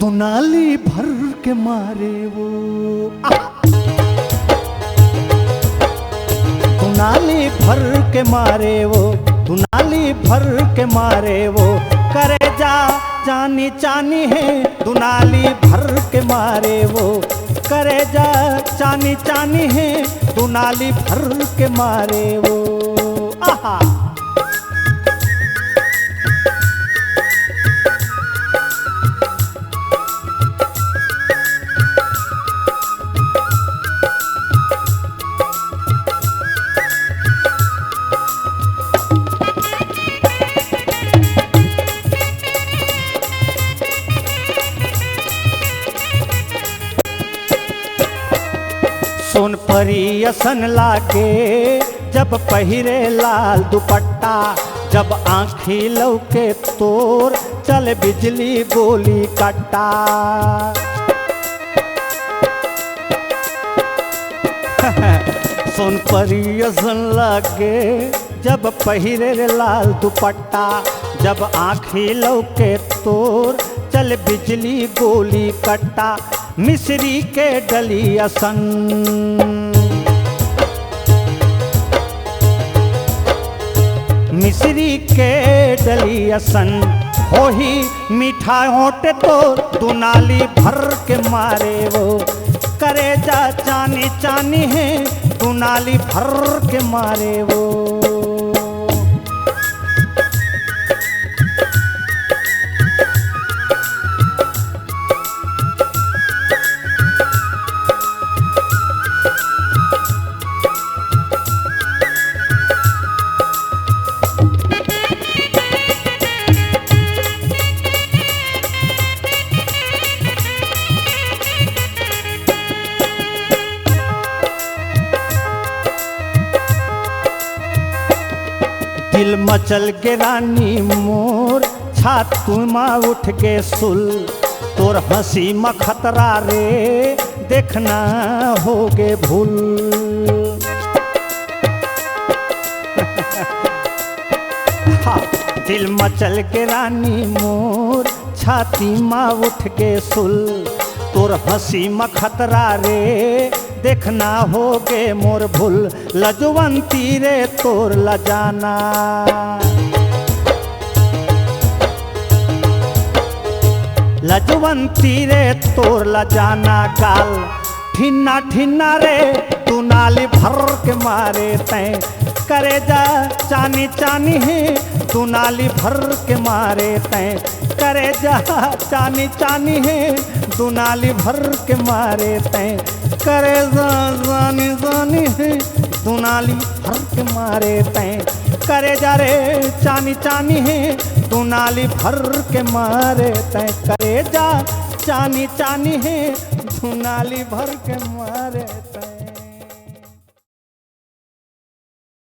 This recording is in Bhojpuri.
दुनाली भर के मारे वो दुनाली भर के मारे वो दुनाली भर के मारे वो करे जा चानी चानी है दुनाली भर के मारे वो करे जा चानी चानी है दुनाली भर के मारे वो आहा। सोन परी असन लागे जब पहिरे लाल दुपट्टा जब आँखी लौके तोर चल बिजली गोली कट्टा सोन परी असन लागे जब पहिरे लाल दुपट्टा जब आँखी लौके तोर चल बिजली गोली कट्टा मिस्री के डली असन मिस्री के डली असन हो ही मीठा होट तो दुनाली भर के मारे वो करे जा चानी चानी है दुनाली भर के मारे वो। दिल मचल के रानी मोर छातू माँ उठ के सुल तोर हंसी में खतरा रे देखना होगे भूल दिल मचल के रानी मोर छाती माँ उठ के सुल तोर हंसी में खतरा रे देखना होगे मोर भूल लजवंती रे तोर लजाना लजवंती रे तोर लजाना गाल ठिन्ना ठिन्ना रे तू नाली भर के मारे तैं करे जा चानी चानी है तू नाली भर के मारे तैं करे जा चानी चानी है तू नाली भर के मारे तैं करे जानी जानी है दुनाली भर के मारे तैं करे जा रे चानी चानी है दुनाली भर के मारे तैं करे जा चानी चानी है दुनाली भर के मारे तैं।